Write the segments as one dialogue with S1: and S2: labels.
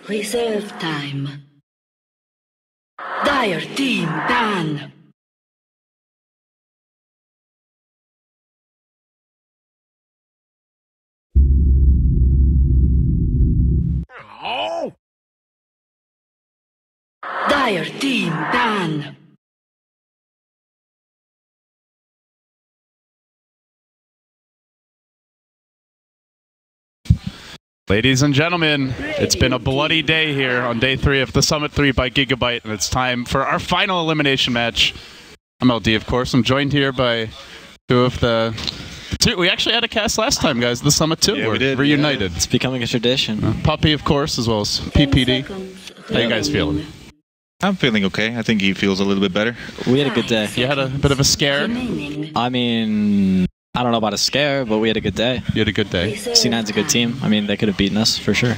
S1: Reserve time. Dire team ban.
S2: Oh!
S1: Dire team ban.
S2: Ladies and gentlemen, it's been a bloody day here on day 3 of the Summit 3 by Gigabyte, and it's time for our final elimination match. I'm LD, of course. I'm joined here by two of the two. We actually had a cast last time, guys. The Summit 2.
S3: Yeah, we did.
S2: Reunited.
S3: Yeah. It's becoming a tradition.
S2: Puppy, of course, as well as PPD. How you guys feeling?
S3: I'm feeling okay. I think he feels a little bit better.
S4: We had a good day.
S2: You had a bit of a scare?
S4: I mean, I don't know about a scare, but we had a good day.
S2: You had a good day.
S4: C9's a good team. I mean, they could have beaten us for sure.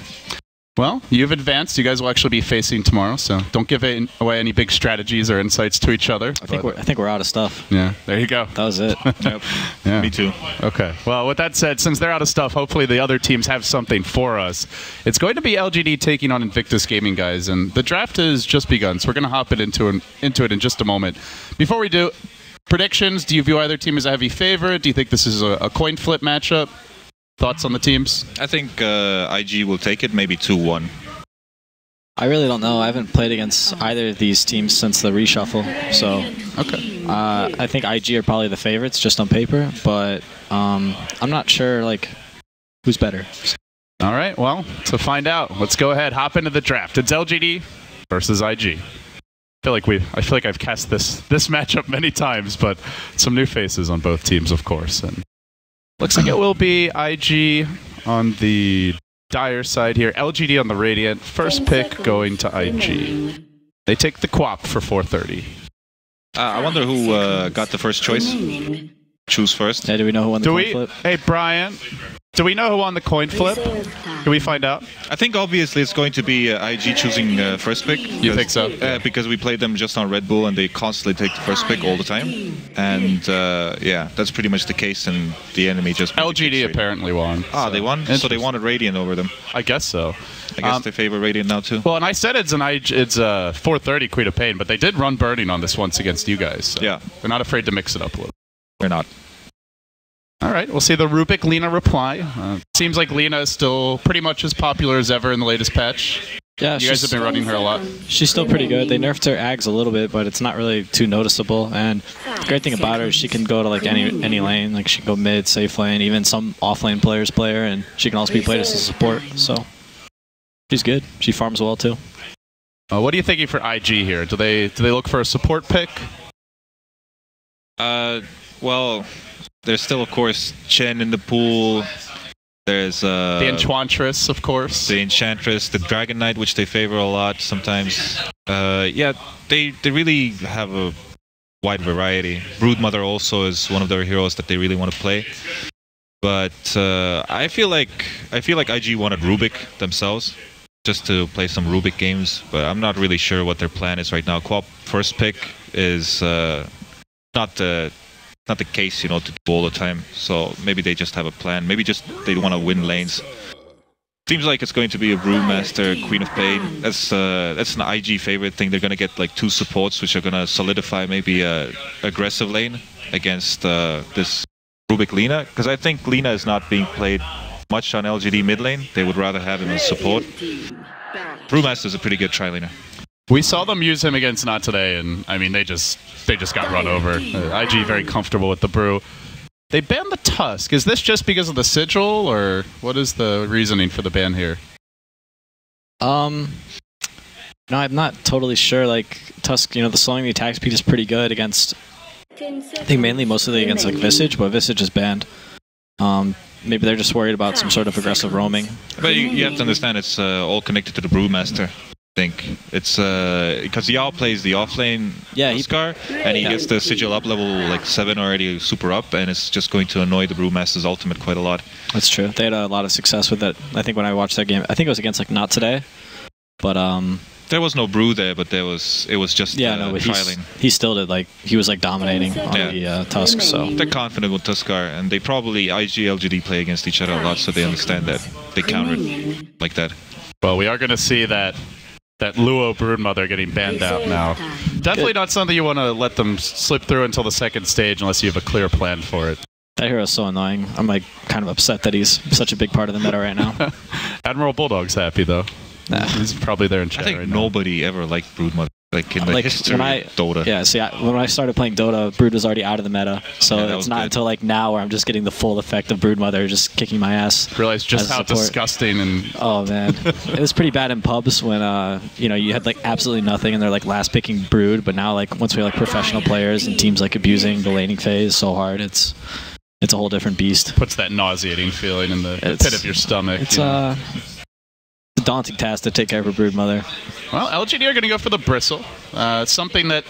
S2: Well, you've advanced. You guys will actually be facing tomorrow, so don't give away any big strategies or insights to each other.
S4: I think we're out of stuff.
S2: Yeah, there you go.
S4: That was it.
S3: Yep.
S2: Yeah.
S3: Me too.
S2: Okay. Well, with that said, since they're out of stuff, hopefully the other teams have something for us. It's going to be LGD taking on Invictus Gaming, guys, and the draft has just begun, so we're going to hop into it in just a moment. Before we do, predictions, do you view either team as a heavy favorite? Do you think this is a coin flip matchup? Thoughts on the teams?
S3: I think IG will take it, maybe 2-1.
S4: I really don't know. I haven't played against either of these teams since the reshuffle, so
S2: Okay.
S4: I think IG are probably the favorites just on paper, but I'm not sure like who's better.
S2: All right. Well, to find out, let's go ahead, hop into the draft. It's LGD versus IG. I feel like I've cast this matchup many times, but some new faces on both teams, of course. And looks like it will be IG on the Dire side here, LGD on the Radiant. First pick going to IG. They take the Quap for 430.
S3: I wonder who got the first choice. Choose first.
S4: Yeah, do we know who won the coin flip?
S2: Hey, Brian, do we know who won the coin flip? Can we find out?
S3: I think obviously it's going to be IG choosing first pick.
S2: You think so?
S3: Because we played them just on Red Bull and they constantly take the first pick all the time. And yeah, that's pretty much the case, and the enemy just...
S2: LGD apparently won.
S3: Ah, so. They won? So they wanted Radiant over them.
S2: I guess so.
S3: I guess they favor Radiant now too.
S2: Well, and I said it's a 430 Queen of Pain, but they did run Burning on this once against you guys. So
S3: yeah.
S2: They're not afraid to mix it up a little.
S3: They're not.
S2: All right, we'll see the Rubik Lina reply. Seems like Lina is still pretty much as popular as ever in the latest patch.
S4: Yeah,
S2: you guys have been running her a lot.
S4: She's still pretty good. They nerfed her Ags a little bit, but it's not really too noticeable. And the great thing about her is she can go to like any lane. Like she can go mid, safe lane, even some off lane players play her, and she can also be played as a support. So she's good. She farms well too.
S2: What are you thinking for IG here? Do they look for a support pick?
S3: Well, there's still, of course, Chen in the pool. There's
S2: the Enchantress, of course.
S3: The Enchantress, the Dragon Knight, which they favor a lot sometimes. Yeah, they really have a wide variety. Broodmother also is one of their heroes that they really want to play. But I feel like IG wanted Rubik themselves, just to play some Rubik games. But I'm not really sure what their plan is right now. Quap first pick is not the case, you know, to do all the time. So maybe they just have a plan. Maybe just they want to win lanes. Seems like it's going to be a Brewmaster, Queen of Pain. That's an IG favorite thing. They're gonna get like 2 supports, which are gonna solidify maybe a aggressive lane against this Rubik Lina. Because I think Lina is not being played much on LGD mid lane. They would rather have him as support. Brewmaster is a pretty good tri-laner.
S2: We saw them use him against Not Today, and I mean they just got run over. IG very comfortable with the Brew. They banned the Tusk. Is this just because of the sigil, or what is the reasoning for the ban here?
S4: No, I'm not totally sure. Like Tusk, you know, the slowing the attack speed is pretty good against. I think mostly against like Visage, but Visage is banned. Maybe they're just worried about some sort of aggressive roaming.
S3: But you have to understand it's all connected to the Brewmaster. Think it's because Yao plays the offlane Huskar, and he gets the sigil up level like 7 already, super up, and it's just going to annoy the Brewmaster's ultimate quite a lot.
S4: That's true. They had a lot of success with it. I think when I watched that game, I think it was against like Not Today, but
S3: there was no Brew there, but it was just trialing.
S4: He still did, like he was like dominating on the Tusk. So
S3: they're confident with Tuskar, and they probably IG LGD play against each other a lot, so they understand that they counter it like that.
S2: Well, we are going to see that Luo Broodmother getting banned out now. Definitely not something you want to let them slip through until the second stage unless you have a clear plan for it.
S4: That hero's so annoying. I'm like kind of upset that he's such a big part of the meta right now.
S2: Admiral Bulldog's happy though.
S4: Nah.
S2: He's probably there in chat
S3: I think
S2: right now.
S3: nobody ever liked Broodmother. Like in the history of Dota.
S4: Yeah, see, when I started playing Dota, Brood was already out of the meta. So it's not until like now where I'm just getting the full effect of Broodmother just kicking my ass.
S2: Realize just how disgusting and...
S4: Oh, man. It was pretty bad in pubs when, you had like absolutely nothing and they're like last picking Brood. But now like once we have like professional players and teams like abusing the laning phase so hard, it's a whole different beast.
S2: Puts that nauseating feeling in the pit of your stomach.
S4: It's a daunting task to take care of a Broodmother.
S2: Well, LGD are going to go for the Bristle. It's something that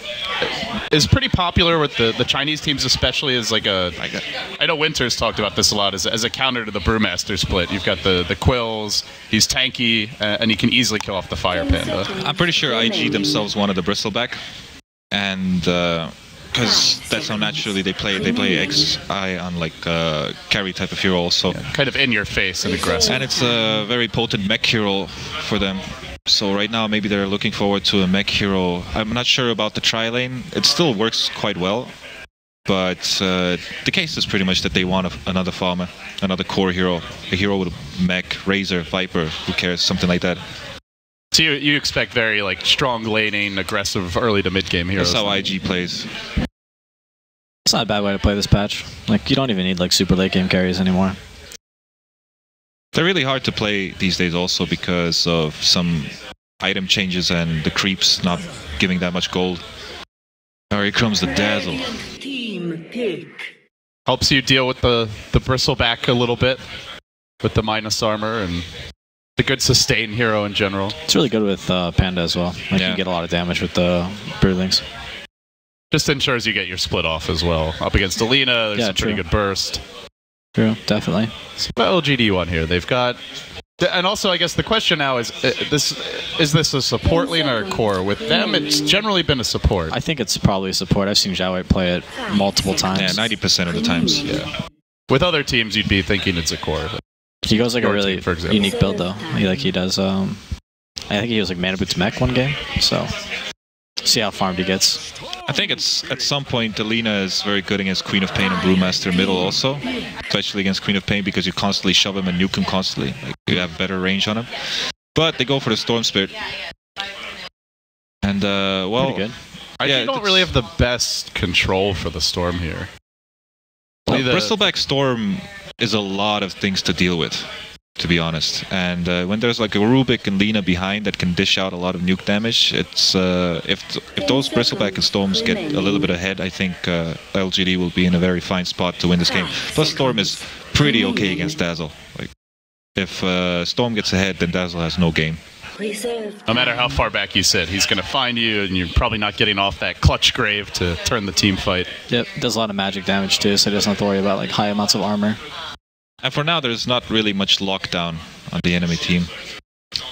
S2: is pretty popular with the Chinese teams, especially as like a... I know Winters talked about this a lot as a counter to the Brewmaster split. You've got the Quills, he's tanky, and he can easily kill off the Fire Panda.
S3: I'm pretty sure IG themselves wanted the Bristleback, and because that's how naturally they play. They play XI on like carry type of hero also.
S2: Yeah, kind of in your face and aggressive.
S3: And it's a very potent mech hero for them. So right now maybe they're looking forward to a mech hero. I'm not sure about the tri-lane. It still works quite well. But the case is pretty much that they want another farmer, another core hero. A hero with a mech, Razor, Viper, who cares, something like that.
S2: So you expect very like strong laning, aggressive early to mid game heroes.
S3: That's how IG plays.
S4: It's not a bad way to play this patch. Like you don't even need like super late game carries anymore.
S3: They're really hard to play these days also because of some item changes and the creeps not giving that much gold. Oh, here comes the Dazzle.
S2: Helps you deal with the Bristleback a little bit with the minus armor and a good sustain hero in general.
S4: It's really good with Panda as well. Like you get a lot of damage with the Broodlings.
S2: Just ensures you get your split off as well. Up against Alina, there's a pretty good burst.
S4: True, definitely.
S2: So what LGD you want here? They've got... And also, I guess the question now is this a support lane or a core? With them, it's generally been a support.
S4: I think it's probably a support. I've seen Zhao Wei play it multiple times.
S3: Yeah, 90% of the times.
S2: Yeah. With other teams, you'd be thinking it's a core.
S4: He goes like a really
S2: team,
S4: unique build, though. He does... I think he was like Mana Boots Mech one game, so... See how farmed he gets.
S3: I think it's at some point Alina is very good against Queen of Pain and Brewmaster middle also, especially against Queen of Pain because you constantly shove him and nuke him constantly. Like, you have better range on him. But they go for the Storm Spirit. And well,
S4: pretty good.
S2: I don't really have the best control for the Storm here.
S3: Well, Bristleback Storm is a lot of things to deal with, to be honest. And when there's like a Rubik and Lina behind that can dish out a lot of nuke damage, it's if those Bristleback and Storms get a little bit ahead, I think LGD will be in a very fine spot to win this game. Plus Storm is pretty okay against Dazzle. Like if Storm gets ahead, then Dazzle has no game.
S2: No matter how far back you sit, he's going to find you, and you're probably not getting off that clutch grave to turn the team fight.
S4: Yep, does a lot of magic damage too, so he doesn't have to worry about like high amounts of armor.
S3: And for now, there's not really much lockdown on the enemy team.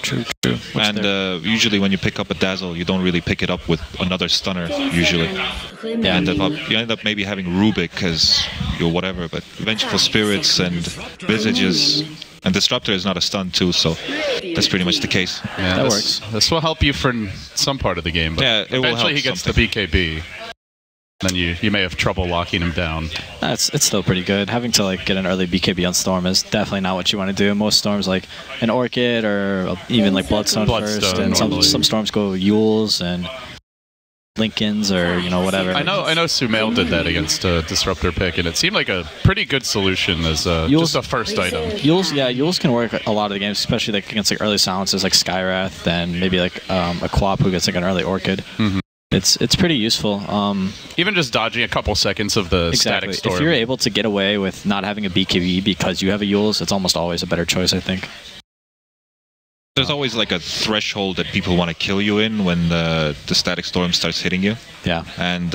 S4: True.
S3: And usually when you pick up a Dazzle, you don't really pick it up with another stunner, usually.
S4: Yeah.
S3: You end up maybe having Rubik as your whatever, but Vengeful Spirits and Visages and Disruptor is not a stun too, so that's pretty much the case.
S2: Yeah,
S4: that works.
S2: This will help you for some part of the game, but
S3: yeah, it will help
S2: eventually he gets the BKB. Then you may have trouble locking him down.
S4: It's still pretty good. Having to like get an early BKB on Storm is definitely not what you want to do. Most Storms like an Orchid or even like Bloodstone first, and some Storms go Yules and Lincolns or whatever.
S2: I know Sumail did that against Disruptor pick, and it seemed like a pretty good solution as just a first item.
S4: Yules can work a lot of the games, especially like against like early silences like Skywrath and maybe like a Quap who gets like an early Orchid.
S2: Mm-hmm.
S4: It's pretty useful.
S2: Even just dodging a couple seconds of the static storm.
S4: If you're able to get away with not having a BKB because you have a Yules, it's almost always a better choice, I think.
S3: There's always like a threshold that people want to kill you in when the static storm starts hitting you.
S4: Yeah.
S3: And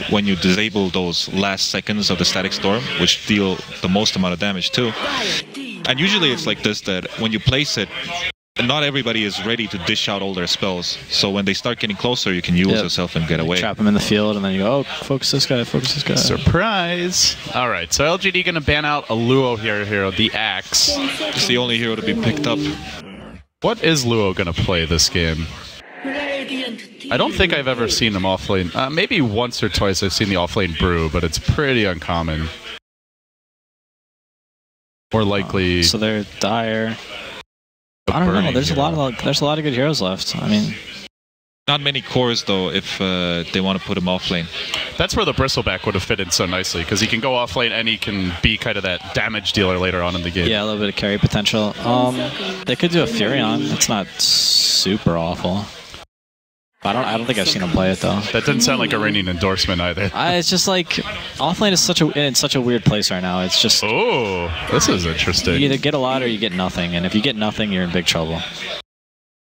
S3: when you disable those last seconds of the static storm, which deal the most amount of damage too. And usually it's like this, that when you place it, not everybody is ready to dish out all their spells. So when they start getting closer, you can use yourself and get away.
S4: Trap them in the field, and then you go, oh, focus this guy, focus this guy.
S2: Surprise! All right, so LGD going to ban out a Luo hero, the Axe.
S3: It's the only hero to be picked up.
S2: What is Luo going to play this game? I don't think I've ever seen him offlane. Maybe once or twice I've seen the offlane brew, but it's pretty uncommon. Or likely.
S4: So they're dire. I don't know. There's a lot of good heroes left. I mean,
S3: not many cores though. If they want to put him offlane.
S2: That's where the Bristleback would have fit in so nicely, because he can go offlane and he can be kind of that damage dealer later on in the game.
S4: Yeah, a little bit of carry potential. They could do a Furion. That's not super awful. I don't think I've seen him play it though.
S2: That didn't sound like a ringing endorsement either.
S4: It's just like offlane is in such a weird place right now. It's just
S2: this is interesting.
S4: You either get a lot or you get nothing, and if you get nothing, you're in big trouble.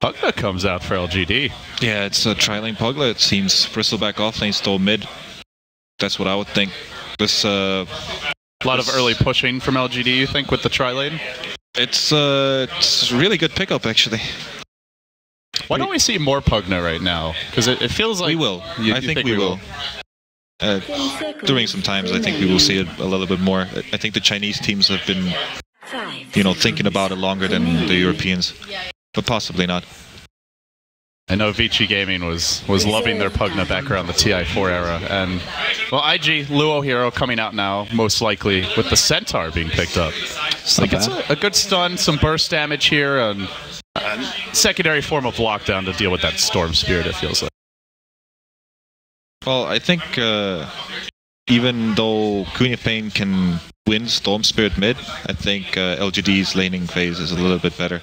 S2: Pugna comes out for LGD.
S3: Yeah, it's a tri-lane Pugna. It seems Bristleback offlane stole mid. That's what I would think. This
S2: a lot of early pushing from LGD, you think, with the tri-lane?
S3: It's a really good pickup actually.
S2: Why don't we see more Pugna right now? Because it feels like...
S3: We will. I think we will. During some times, I think we will see it a little bit more. I think the Chinese teams have been, thinking about it longer than the Europeans. But possibly not.
S2: I know Vici Gaming was loving their Pugna back around the TI4 era. And, well, IG, Luo hero coming out now, most likely, with the Centaur being picked up. It's a good stun, some burst damage here, and... secondary form of lockdown to deal with that Storm Spirit, it feels like.
S3: Well, I think even though Queen of Pain can win Storm Spirit mid, I think LGD's laning phase is a little bit better.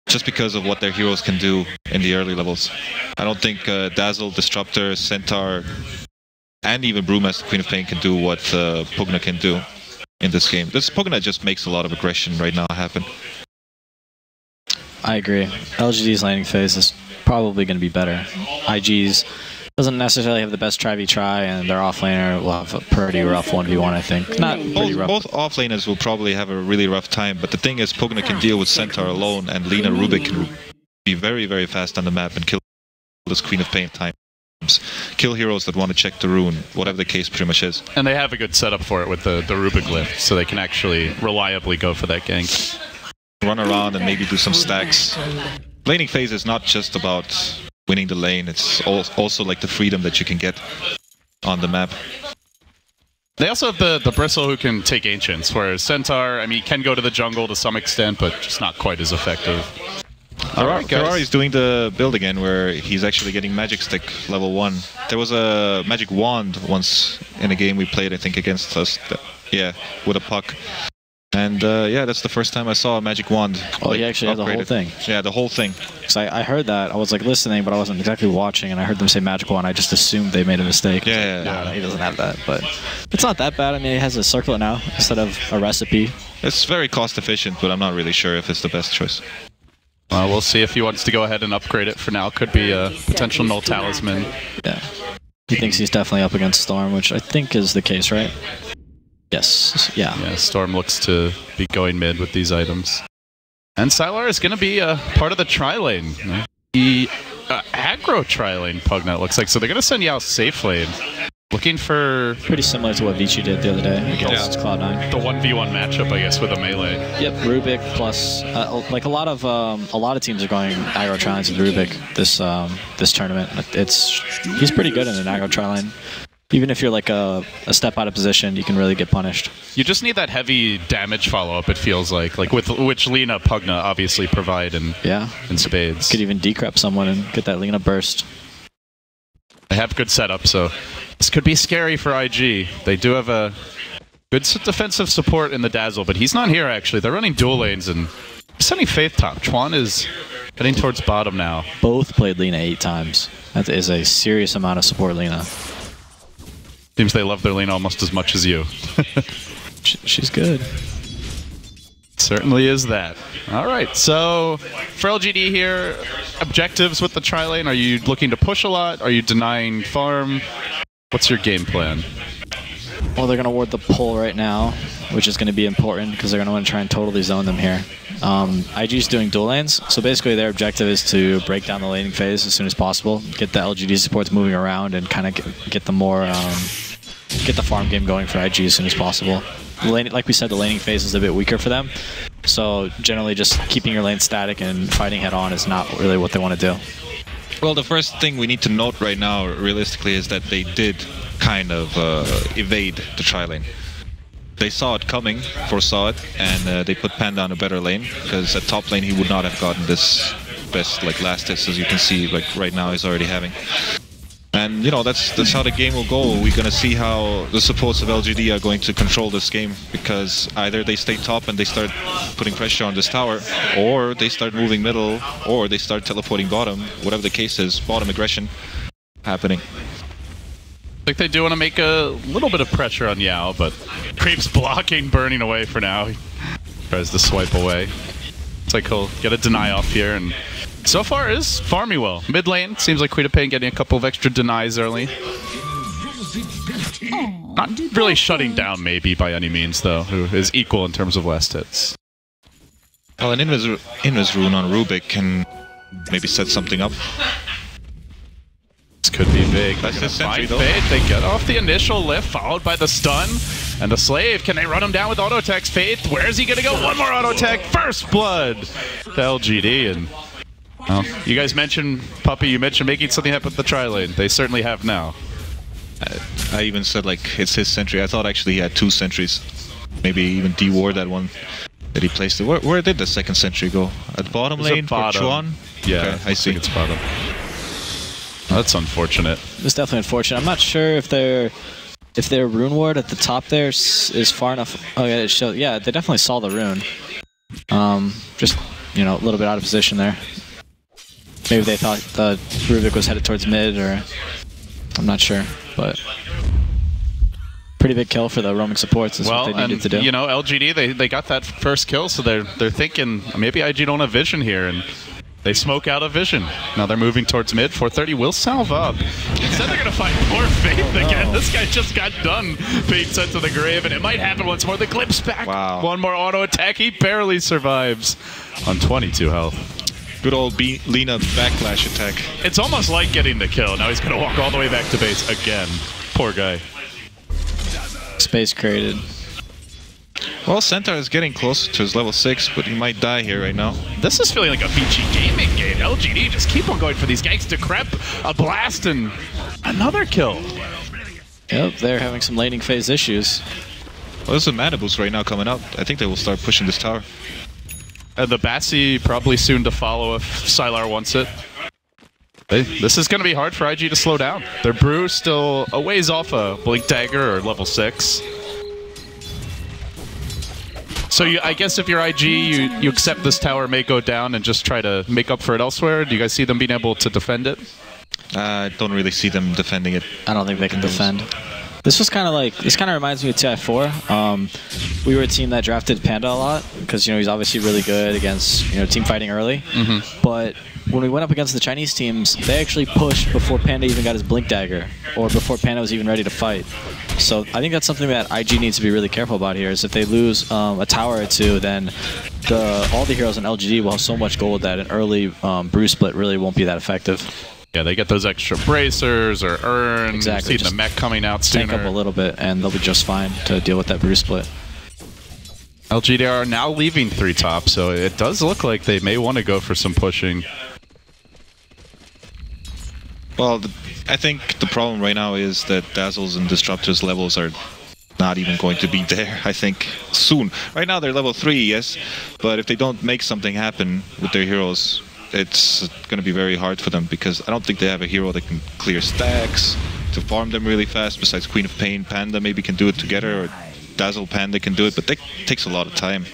S3: Just because of what their heroes can do in the early levels. I don't think Dazzle, Disruptor, Centaur, and even Brewmaster Queen of Pain can do what Pugna can do in this game. This Pugna just makes a lot of aggression right now happen.
S4: I agree. LGD's laning phase is probably going to be better. IG's doesn't necessarily have the best try-v-try, and their offlaner will have a pretty rough 1v1, I think. Not pretty rough.
S3: Both offlaners will probably have a really rough time, but the thing is, Pugna can deal with Centaur alone, and Lina Rubik can be very, very fast on the map and kill this Queen of Pain at times. Kill heroes that want to check the rune, whatever the case pretty much is.
S2: And they have a good setup for it with the Rubik lift, so they can actually reliably go for that gank.
S3: Run around and maybe do some stacks. Laning phase is not just about winning the lane, it's also like the freedom that you can get on the map.
S2: They also have the Bristle who can take Ancients, whereas Centaur, I mean, can go to the jungle to some extent, but just not quite as effective.
S3: Ferrari's doing the build again, where he's actually getting Magic Stick level 1. There was a Magic Wand once in a game we played, I think, against us. With a puck. And that's the first time I saw a Magic Wand.
S4: Oh, he actually had the whole thing.
S3: Yeah, the whole thing.
S4: Because I heard that. I was like listening, but I wasn't exactly watching, and I heard them say Magic Wand. I just assumed they made a mistake.
S3: Yeah.
S4: He doesn't have that, but it's not that bad. I mean, he has a circlet now instead of a recipe.
S3: It's very cost efficient, but I'm not really sure if it's the best choice.
S2: We'll see if he wants to go ahead and upgrade it for now. Could be a potential null talisman.
S4: Yeah. He thinks he's definitely up against Storm, which I think is the case, right? Yes. Yeah,
S2: Storm looks to be going mid with these items. And Sylar is going to be part of the tri-lane. The aggro tri-lane Pugna, it looks like. So they're going to send Yao safe lane. Looking for...
S4: Pretty similar to what Vici did the other day against Cloud9.
S2: The 1v1 matchup, I guess, with a melee.
S4: Yep, Rubik plus... like a lot of teams are going aggro tri-lines with Rubik this tournament. He's pretty good in an aggro tri-line. Even if you're like a step out of position, you can really get punished.
S2: You just need that heavy damage follow-up, it feels like with which Lina Pugna obviously provide in spades.
S4: Could even decrep someone and get that Lina burst.
S2: They have good setup, so this could be scary for IG. They do have a good defensive support in the Dazzle, but he's not here actually. They're running dual lanes and sending Faith top. Chuan is heading towards bottom now.
S4: Both played Lina 8 times. That is a serious amount of support Lina.
S2: Seems they love their lane almost as much as you.
S4: She's good.
S2: Certainly is that. All right, so for LGD here, objectives with the tri-lane. Are you looking to push a lot? Are you denying farm? What's your game plan?
S4: Well, they're going to ward the pull right now, which is going to be important because they're going to want to try and totally zone them here. IG's doing dual lanes, so basically their objective is to break down the laning phase as soon as possible, get the LGD supports moving around, and kind of get the more get the farm game going for IG as soon as possible. Like we said, the laning phase is a bit weaker for them, So generally just keeping your lane static and fighting head on is not really what they want to do.
S3: Well, the first thing we need to note right now, realistically, is that they did kind of evade the tri-lane. They saw it coming, foresaw it, and they put Panda on a better lane, because at top lane he would not have gotten this best like last hits, as you can see, like right now he's already having. And you know, that's how the game will go. We're gonna see how the supports of LGD are going to control this game, because either they stay top and they start putting pressure on this tower, or they start moving middle, or they start teleporting bottom. Whatever the case is, bottom aggression happening.
S2: I think they do want to make a little bit of pressure on Yao, but Creep's blocking, burning away for now. He tries to swipe away. It's like he'll get a deny off here, and so far is farming well. Mid lane, seems like Queen of Pain getting a couple of extra denies early. Not really shutting down maybe by any means though, who is equal in terms of last hits.
S3: Well, an Invis rune on Rubik can maybe set something up.
S2: This could be big.
S3: That's his sentry though.
S2: They get off the initial lift, followed by the stun. And the Slave, can they run him down with auto attacks? Faith, where's he gonna go? One more auto attack, first blood to LGD. And well, you guys mentioned, Puppy, you mentioned making something happen with the tri-lane. They certainly have now.
S3: I even said like it's his sentry. I thought actually he had 2 sentries. Maybe even D-Ward that one that he placed it. Where did the second sentry go? At bottom lane for Chuan?
S2: Yeah,
S3: okay, I see.
S2: It's bottom. That's unfortunate.
S4: It's definitely unfortunate. I'm not sure if their rune ward at the top there is far enough. Oh yeah, it shows. Yeah, they definitely saw the rune. Just, you know, a little bit out of position there. Maybe they thought the Rubik was headed towards mid, or I'm not sure, but pretty big kill for the roaming supports is what they needed to do.
S2: You know, LGD, they got that first kill, so they're thinking maybe IG don't have vision here, and they smoke out of vision. Now they're moving towards mid. 430 will salve up. Instead, they're going to fight more Faith again. This guy just got done being sent to the grave, and it might happen once more. The Glimpse back.
S3: Wow.
S2: One more auto attack. He barely survives on 22 health.
S3: Good old Lina backlash attack.
S2: It's almost like getting the kill. Now he's going to walk all the way back to base again. Poor guy.
S4: Space created.
S3: Well, Centaur is getting close to his level 6, but he might die here right now.
S2: This is feeling like a BG Gaming game. LGD just keep on going for these gangs to Crep. A blast and another kill.
S4: Yep, they're having some laning phase issues.
S3: Well, there's a mana boost right now coming up. I think they will start pushing this tower.
S2: And the Bassi probably soon to follow if Sylar wants it. This is going to be hard for IG to slow down. Their Brew still a ways off a Blink Dagger or level 6. So I guess if you're IG, you accept this tower may go down and just try to make up for it elsewhere. Do you guys see them being able to defend it?
S3: I don't really see them defending it.
S4: I don't think they can defend. This was kind of like, this kind of reminds me of TI4. We were a team that drafted Panda a lot because, you know, he's obviously really good against, you know, team fighting early. But when we went up against the Chinese teams, they actually pushed before Panda even got his Blink Dagger or before Panda was even ready to fight. So I think that's something that IG needs to be really careful about here, is if they lose a tower or two, then all the heroes in LGD will have so much gold that an early brew split really won't be that effective. Yeah,
S2: they get those extra bracers or urns.
S4: Exactly.
S2: See the mech coming out sooner.
S4: Tank up a little bit, and they'll be just fine to deal with that brew split.
S2: LGD are now leaving 3 top, so it does look like they may want to go for some pushing.
S3: Well, I think the problem right now is that Dazzle's and Disruptor's levels are not even going to be there, I think, soon. Right now they're level 3, yes, but if they don't make something happen with their heroes, it's going to be very hard for them, because I don't think they have a hero that can clear stacks to farm them really fast, besides Queen of Pain. Panda maybe can do it together, or Dazzle Panda can do it, but that takes a lot of time.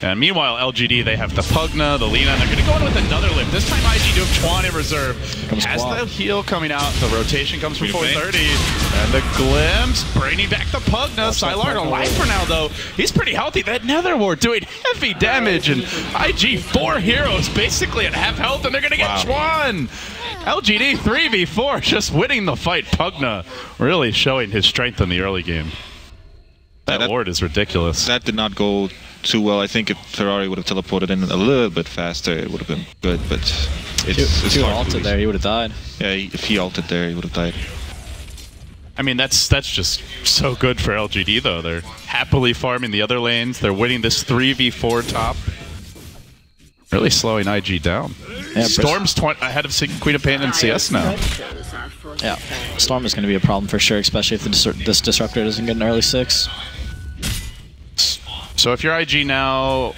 S2: And meanwhile, LGD, they have the Pugna, the Lina, and they're going to go in with another lift. This time IG do have Chuan in reserve. As the heal coming out, the rotation comes from 430. And the Glimpse, bringing back the Pugna. Sylar alive for now, though. He's pretty healthy. That Nether Ward doing heavy damage. And IG, 4 heroes basically at half health, and they're going to get Chuan. LGD 3v4, just winning the fight. Pugna really showing his strength in the early game. That ward is ridiculous.
S3: That did not go too well. I think if Ferrari would have teleported in a little bit faster, it would have been good, but it's
S4: if he ulted there, he would have died.
S3: Yeah, if he ulted there, he would have died.
S2: I mean, that's just so good for LGD, though. They're happily farming the other lanes. They're winning this 3v4 top. Really slowing IG down.
S4: Yeah,
S2: Storm's ahead of Queen of Pain and CS now.
S4: Yeah, Storm is going to be a problem for sure, especially if this Disruptor doesn't get an early 6.
S2: So if you're IG now,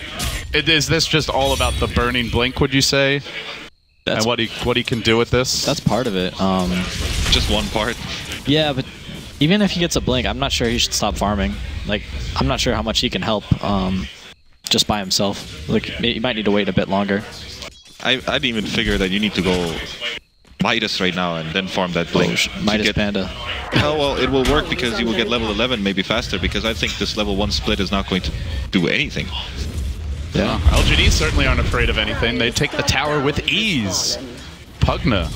S2: is this just all about the burning blink, would you say? And what he can do with this?
S4: That's part of it.
S3: Just one part.
S4: Yeah, but even if he gets a blink, I'm not sure he should stop farming. Like, I'm not sure how much he can help just by himself. Like, he might need to wait a bit longer.
S3: I'd even figure that you need to go Midas right now and then farm that blink.
S4: Midas Panda.
S3: Oh, well, it will work because you will get level 11 maybe faster, because I think this level 1 split is not going to do anything.
S2: Yeah, LGD certainly aren't afraid of anything. They take the tower with ease. Pugna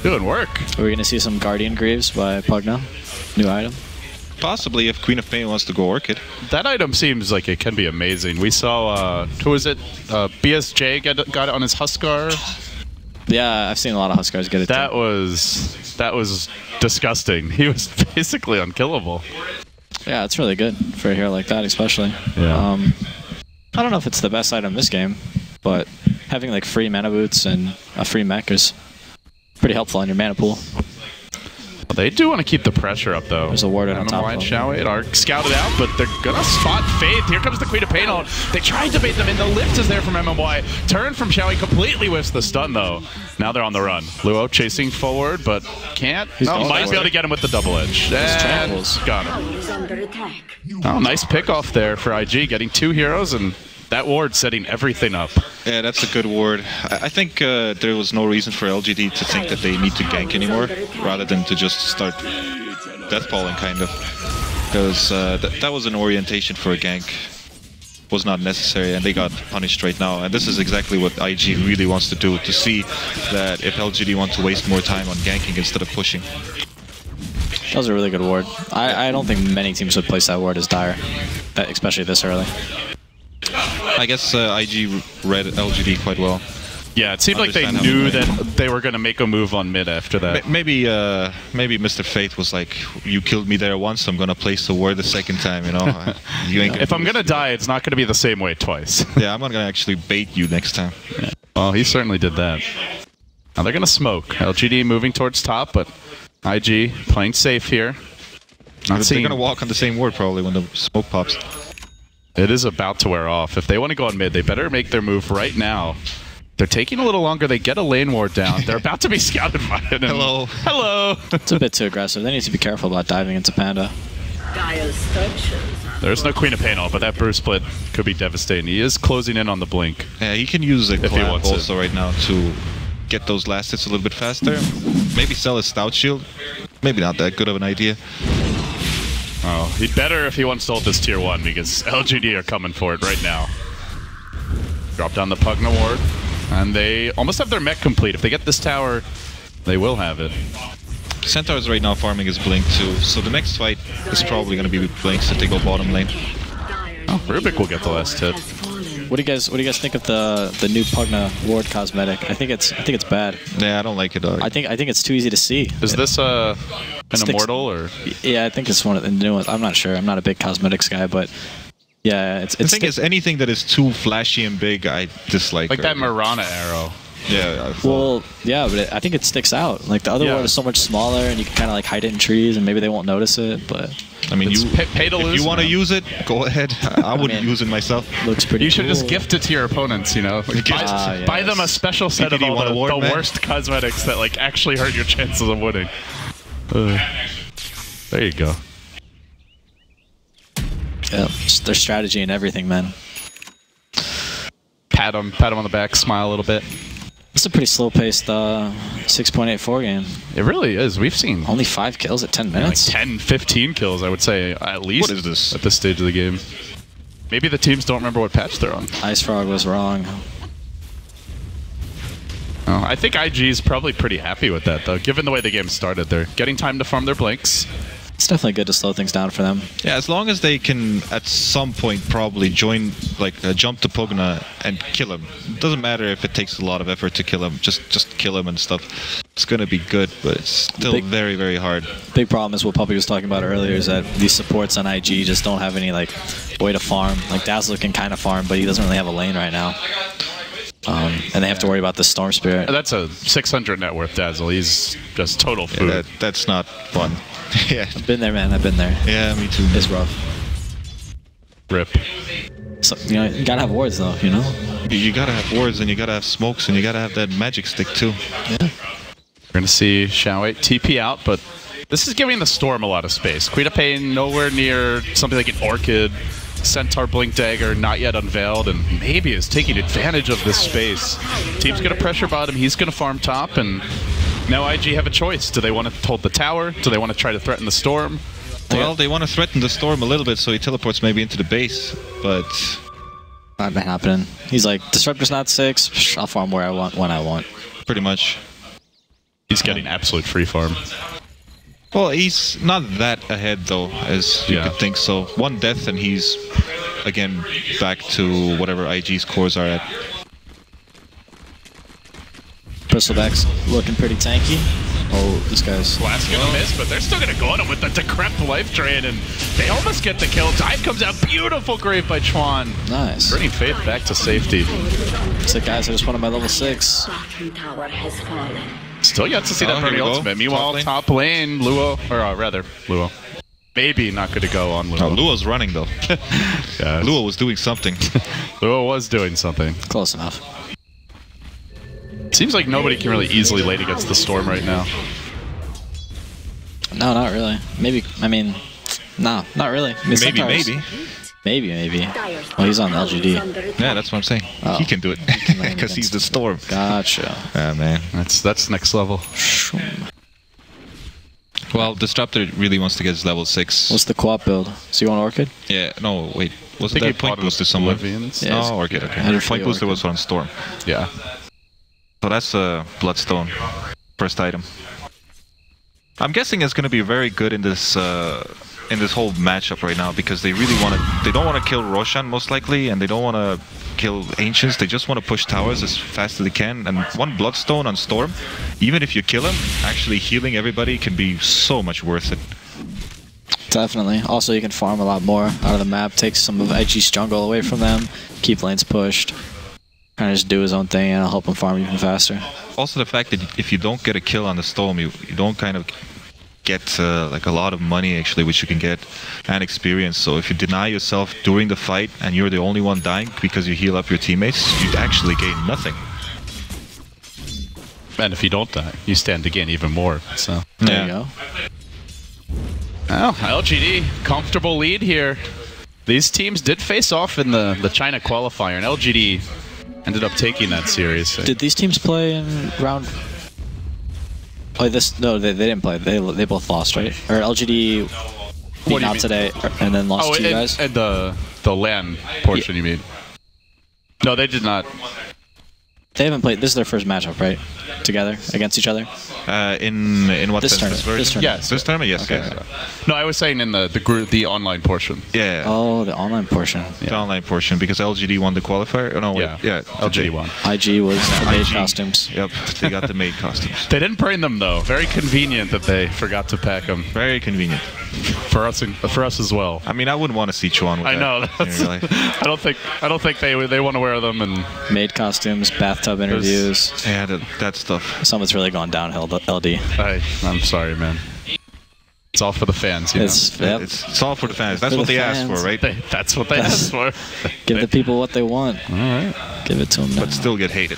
S2: doing work.
S4: Are we going to see some Guardian Greaves by Pugna? New item?
S3: Possibly if Queen of Pain wants to go Orchid.
S2: That item seems like it can be amazing. We saw, who is it? BSJ got it on his Huskar.
S4: Yeah, I've seen a lot of Huskars get it.
S2: That was disgusting. He was basically unkillable.
S4: Yeah, it's really good for a hero like that, especially.
S2: Yeah.
S4: I don't know if it's the best item in this game, but having like free mana boots and a free mech is pretty helpful on your mana pool.
S2: They do want to keep the pressure up, though.
S4: There's a ward on top of
S2: shall we? Are scouted out, but they're gonna spot Faith. Here comes the Queen of Pain ult. They tried to bait them in. The lift is there from MMY. Turn from Showy completely whiffs the stun, though. Now they're on the run. Luo chasing forward, but can't. No, might be able to get him with the double edge. And got him. Oh, nice pick off there for IG, getting 2 heroes, and that ward setting everything up.
S3: Yeah, that's a good ward. I think there was no reason for LGD to think that they need to gank anymore, rather than to just start deathballing, kind of. Because that was an orientation for a gank. Was not necessary, and they got punished right now. And this is exactly what IG really wants to do, to see that if LGD want to waste more time on ganking instead of pushing.
S4: That was a really good ward. I don't think many teams would place that ward as dire, especially this early.
S3: I guess IG read LGD quite well.
S2: Yeah, it seemed like they knew that they were going to make a move on mid after that.
S3: Maybe Mr. Faith was like, you killed me there once, I'm going to place the ward the second time, you know? You ain't
S2: if I'm going to die, it's not going to be the same way twice.
S3: Yeah, I'm going to actually bait you next time.
S2: Yeah. Well, he certainly did that. Now they're going to smoke. LGD moving towards top, but IG playing safe here.
S3: They're going to walk on the same ward probably when the smoke pops.
S2: It is about to wear off. If they want to go on mid, they better make their move right now. They're taking a little longer. They get a lane ward down. They're about to be scouted by it.
S3: Hello.
S2: Hello.
S4: It's a bit too aggressive. They need to be careful about diving into Panda.
S2: There's no Queen of Pain ult, but that burst split could be devastating. He is closing in on the blink.
S3: Yeah, he can use a clamp also right now to get those last hits a little bit faster. Maybe sell his Stout Shield. Maybe not that good of an idea.
S2: Oh, he'd better if he wants to ult this tier 1, because LGD are coming for it right now. Drop down the Pugna ward, and they almost have their mech complete. If they get this tower, they will have it.
S3: Centaur is right now farming his blink too, so the next fight is probably going to be with blinks if they go bottom lane.
S2: Oh, Rubik will get the last hit.
S4: What do you guys think of the new Pugna ward cosmetic? I think it's bad.
S3: Yeah, I don't like it.
S4: I think it's too easy to see.
S2: Is this an immortal or?
S4: Yeah, I think it's one of the new ones. I'm not sure. I'm not a big cosmetics guy, but yeah, it's.
S3: The thing is, anything that is too flashy and big, I dislike.
S2: Like that Mirana arrow.
S3: Yeah.
S4: Well, yeah, but I think it sticks out. Like the other ward is so much smaller, and you can kind of like hide it in trees, and maybe they won't notice it. But
S3: I mean,
S2: pay to lose.
S3: If you want to use it, go ahead. I wouldn't use it myself.
S4: Looks pretty.
S2: You should
S4: cool.
S2: just gift it to your opponents. You know, like buy them a special set of all the worst cosmetics that like actually hurt your chances of winning. There you go.
S4: Yeah, just their strategy and everything, man.
S2: Pat him on the back, smile a little bit.
S4: It's a pretty slow-paced 6.84 game.
S2: It really is. We've seen
S4: only 5 kills at 10 minutes.
S2: Like 10, 15 kills, I would say, at least.
S3: What is this?
S2: At this stage of the game. Maybe the teams don't remember what patch they're on.
S4: Ice Frog was wrong.
S2: Oh, I think IG is probably pretty happy with that, though. Given the way the game started, they're getting time to farm their blinks.
S4: It's definitely good to slow things down for them.
S3: Yeah, as long as they can at some point probably join, like jump to Pugna and kill him. It doesn't matter if it takes a lot of effort to kill him. Just kill him and stuff. It's gonna be good, but it's still very, very hard. Big
S4: problem is what Puppy was talking about earlier, is that these supports on IG just don't have any like way to farm. Like Dazzler can kind of farm, but he doesn't really have a lane right now. And they have to worry about the Storm Spirit.
S2: That's a 600 net worth Dazzle. He's just total food.
S3: Yeah, that's not fun. Yeah.
S4: I've been there, man. I've been there.
S3: Yeah, me too.
S4: It's rough.
S2: Rip.
S4: So, you gotta have wards, though,
S3: You gotta have wards, and you gotta have smokes, and you gotta have that magic stick, too.
S4: Yeah.
S2: We're gonna see Xiaowei TP out, but this is giving the Storm a lot of space. Queen of Pain nowhere near something like an Orchid. Centaur Blink Dagger not yet unveiled, and maybe is taking advantage of this space. Team's gonna pressure bottom, he's gonna farm top, and now IG have a choice. Do they want to hold the tower? Do they want to try to threaten the Storm?
S3: Well, they want to threaten the Storm a little bit, so he teleports maybe into the base, but...
S4: Not happening. He's like, Disruptor's not 6, I'll farm where I want, when I want.
S3: Pretty much.
S2: He's getting absolute free farm.
S3: Well, he's not that ahead, though, as you could think so. One death and he's, again, back to whatever IG's cores are at.
S4: Bristleback's looking pretty tanky. Oh, this guy's...
S2: Blast gonna miss, but they're still gonna go on him with the Decrep life drain, and they almost get the kill. Dive comes out, beautiful grave by Chuan.
S4: Nice.
S2: Bringing Faith back to safety.
S4: It's like, guys, I just wanted my level 6.
S1: Tower has fallen.
S2: Still yet to see that Birdie ultimate. Meanwhile, top lane, Luo, or rather, Luo. Maybe not good to go on Luo.
S3: Oh, Luo's running, though.
S2: Yeah.
S3: Luo was doing something.
S2: Luo was doing something.
S4: Close enough.
S2: Seems like nobody can really easily lane against the Storm right now.
S4: No, not really. Maybe, I mean, no, not really. I mean,
S3: maybe.
S4: Maybe. Well, he's on LGD.
S3: Yeah, that's what I'm saying.
S4: Oh.
S3: He can do it because he's the Storm.
S4: Gotcha.
S3: Yeah, man.
S2: That's next level.
S3: Well, Disruptor really wants to get his level 6.
S4: What's the co-op build? So you want Orchid?
S3: Yeah, no, wait. Wasn't that Point Booster somewhere?
S2: Yeah,
S3: no, Orchid, okay. Point Booster was on Storm.
S2: Yeah.
S3: So that's a Bloodstone. First item. I'm guessing it's going to be very good in this whole matchup right now, because they really want to. They don't want to kill Roshan most likely, and they don't want to kill Ancients. They just want to push towers as fast as they can. And one Bloodstone on Storm, even if you kill him, actually healing everybody can be so much worth it.
S4: Definitely. Also, you can farm a lot more out of the map. Take some of IG's jungle away from them. Keep lanes pushed. Kind of just do his own thing, and I'll help him farm even faster.
S3: Also, the fact that if you don't get a kill on the Storm, you don't kind of get like a lot of money actually, which you can get, and experience. So if you deny yourself during the fight and you're the only one dying because you heal up your teammates, you actually gain nothing.
S2: And if you don't die, you stand to gain even more. So
S4: there you go.
S2: Well, LGD, comfortable lead here. These teams did face off in the China qualifier, and LGD ended up taking that series.
S4: Did these teams play in round? Oh, no, they didn't play. They both lost, right? Or LGD beat out today and then lost to you guys?
S2: And the LAN portion, you mean? No, they did not.
S4: They haven't played. This is their first matchup, right? Together against each other.
S3: In what
S4: this
S3: sense?
S4: Tournament.
S3: This version?
S2: Yes.
S3: This tournament, yes.
S4: Okay.
S3: Yes.
S2: No, I was saying in the online portion.
S3: Yeah.
S4: Oh, the online portion.
S3: The online portion, because LGD won the qualifier. Oh, no, wait.
S2: Yeah. LGD won.
S4: IG was the maid costumes.
S3: Yep, they got the maid costumes.
S2: They didn't bring them though. Very convenient that they forgot to pack them.
S3: Very convenient.
S2: For us as well.
S3: I mean, I wouldn't want to see Chuan with
S2: I
S3: that
S2: know. I don't think they want to wear them. And
S4: maid costumes, bathtub interviews.
S3: Yeah, that stuff.
S4: Some of it's really gone downhill. LD.
S2: I'm sorry, man. It's all for the fans, you know?
S4: Yep.
S3: It's all for the fans. That's what they asked for, right?
S2: That's what they asked for.
S4: Give the people what they want.
S2: All right.
S4: Give it to them now.
S3: But still get hated.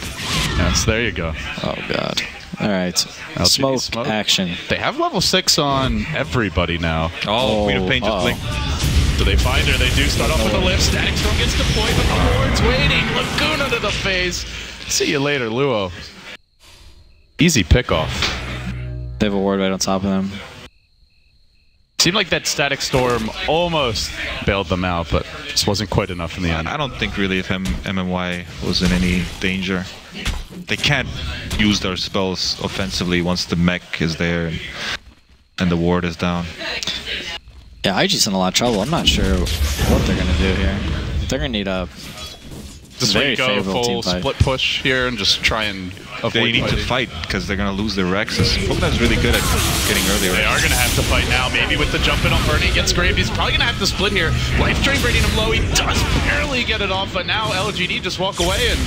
S2: Yes, there you go.
S4: Oh, God. All right.
S2: LGD
S4: Smoke action.
S2: They have level 6 on everybody now.
S3: Oh, Queen of Pain just blinked.
S2: Do they find her? They do start off with a lift. Static Storm gets deployed, but the Lord's waiting. Laguna to the face. See you later, Luo. Easy pickoff.
S4: They have a ward right on top of them.
S2: Seemed like that Static Storm almost bailed them out, but just wasn't quite enough in the end.
S3: I don't think really if MMY was in any danger. They can't use their spells offensively once the mech is there and the ward is down.
S4: Yeah, IG's in a lot of trouble. I'm not sure what they're going to do here. They're going to need a
S2: Just
S4: very
S2: let go
S4: favorable
S2: full
S4: team fight.
S2: split push here and just try and avoid
S3: They need to
S2: fighting.
S3: fight because they're going to lose their Rexes. bo3's really good at getting earlier.
S2: They are going to have to fight now. Maybe with the jump in on Bernie gets graved. He's probably going to have to split here. Life Drain rating him low. He does barely get it off, but now LGD just walk away, and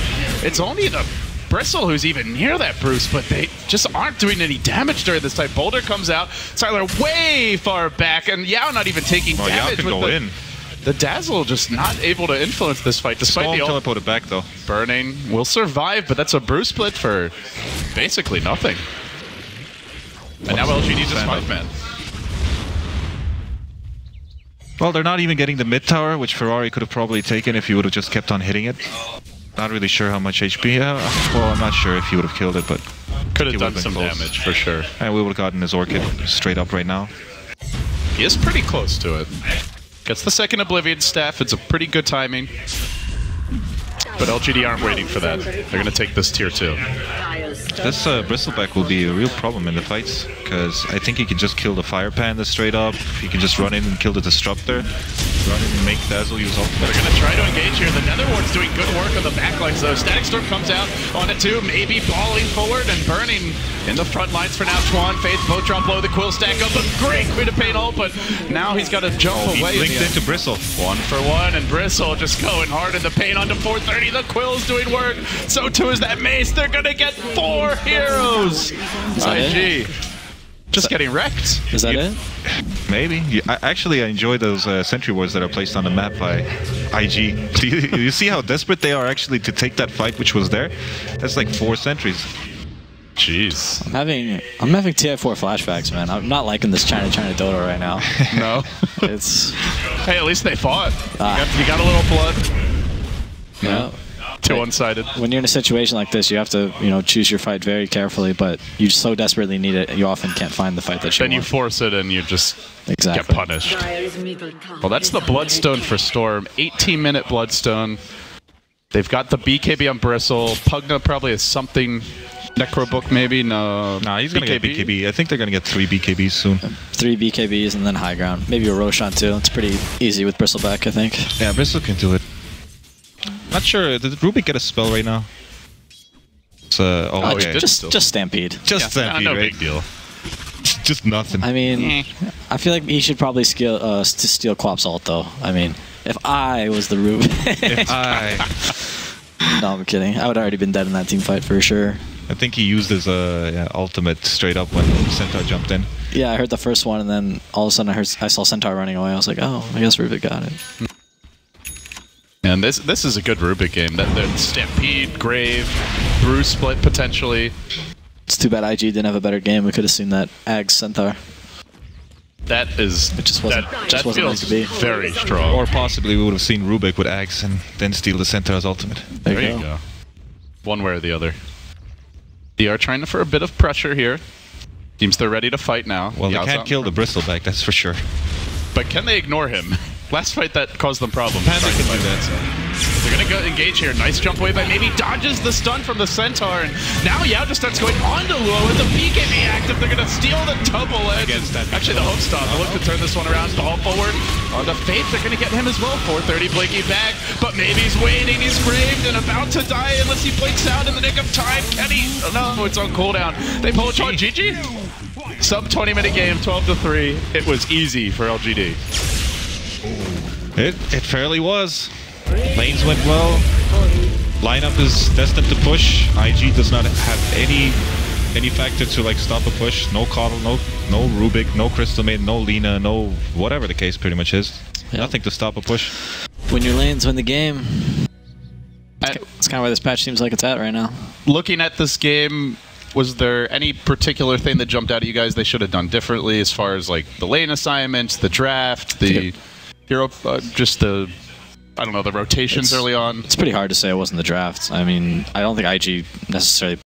S2: it's only the Bristle who's even near that Bruce, but they just aren't doing any damage during this type. Boulder comes out. Tyler way far back, and Yao not even taking
S3: Yao
S2: damage.
S3: can
S2: with
S3: go in.
S2: The Dazzle just not able to influence this fight, despite
S3: Storm
S2: the ult.
S3: teleported back though.
S2: Burning will survive, but that's a Bruce split for basically nothing. And now LGD just 5-man.
S3: Well, they're not even getting the mid tower, which Ferrari could have probably taken if he would have just kept on hitting it. Not really sure how much HP. Well, I'm not sure if he would have killed it, but
S2: Could have
S3: he
S2: done
S3: would've been
S2: some
S3: close.
S2: damage for sure.
S3: And we would have gotten his Orchid straight up right now.
S2: He is pretty close to it. Gets the second Oblivion Staff. It's a pretty good timing. But LGD aren't waiting for that. They're going to take this tier 2.
S3: This Bristleback will be a real problem in the fights, because I think he can just kill the Fire Panda straight up. He can just run in and kill the Disruptor. Run in and make Dazzle use ultimate.
S2: They're going to try to engage here. The Netherward's doing good work on the backlines, though. Static Storm comes out on it, too. Maybe balling forward and burning in the front lines for now. Chuan fades, both drop low, the Quill stack up. A great Queen of Pain ult, but now he's got to jump away.
S3: He's linked into Bristle.
S2: 1 for 1, and Bristle just going hard in the pain onto 430. The Quill's doing work. So too is that Mace. They're going to get 4 heroes.
S4: that
S2: IG just getting wrecked.
S4: Is that it?
S3: Maybe. I enjoy those sentry wards that are placed on the map by IG. Do you see how desperate they are actually to take that fight which was there? That's like 4 sentries.
S2: Jeez.
S4: I'm having TI4 flashbacks, man. I'm not liking this China Dota right now.
S2: No.
S4: It's
S2: Hey, at least they fought. You got a little blood.
S4: yeah.
S2: Too one-sided.
S4: When you're in a situation like this, you have to, choose your fight very carefully. But you so desperately need it, you often can't find the fight that you
S2: Then you
S4: want.
S2: force it and you just
S4: Exactly.
S2: get punished. Well, that's the Bloodstone for Storm. 18-minute Bloodstone. They've got the BKB on Bristle. Pugna probably has something. Necrobook maybe? No.
S3: Nah, he's going to get BKB. I think they're going to get 3 BKBs soon.
S4: 3 BKBs and then high ground. Maybe a Roshan too. It's pretty easy with Bristleback, I think.
S3: Yeah, Bristle can do it. Not sure. Did Rubik get a spell right now? It's, okay.
S4: Just Stampede.
S3: Just Stampede,
S2: no
S3: right?
S2: big deal.
S3: Just nothing.
S4: I mean, I feel like he should probably steal Quap's ult though. I mean, if I was the Rubik. No, I'm kidding. I would have already been dead in that team fight for sure.
S3: I think he used his ultimate straight up when Centaur jumped in.
S4: Yeah, I heard the first one, and then all of a sudden I saw Centaur running away. I was like, oh, I guess Rubik got it.
S2: And this is a good Rubik game. That Stampede, Grave, Bruce split potentially.
S4: It's too bad IG didn't have a better game. We could have seen that Ag Centaur.
S2: That is
S4: It just wasn't-
S2: that
S4: just wasn't
S2: feels
S4: meant to be.
S2: very strong.
S3: Or possibly we would have seen Rubik with Axe and then steal the Centaur's ultimate.
S2: There you go. One way or the other. They are trying for a bit of pressure here. Seems they're ready to fight now.
S3: Well, they
S2: Yao's
S3: can't
S2: out.
S3: kill the Bristleback, that's for sure.
S2: But can they ignore him? Last fight that caused them problems.
S3: Panda can do that.
S2: They're gonna go engage here. Nice jump away by maybe dodges the stun from the Centaur, and now Yao just starts going on to Luo with the BKB active. They're gonna steal the double edge. Actually, the hook stop. I look to turn this one around. Ball forward on the Fate. They're gonna get him as well. 430 blinking back, but maybe he's waiting. He's graved and about to die unless he blinks out in the nick of time. Can he? Oh, no, it's on cooldown. They pull it on GG. Sub 20-minute game, 12-3. It was easy for LGD.
S3: It fairly was. Lanes went well. Lineup is destined to push. IG does not have any factor to like stop a push. No Coddle, no Rubik, no Crystal Maiden, no Lina, no whatever the case pretty much is.
S4: Yep.
S3: Nothing to stop a push.
S4: When your lanes win the game. That's kind of where this patch seems like it's at right now.
S2: Looking at this game, was there any particular thing that jumped out at you guys they should have done differently as far as like the lane assignments, the draft, the hero, just the, I don't know, the rotations early on?
S4: It's pretty hard to say it wasn't the draft. I mean, I don't think IG necessarily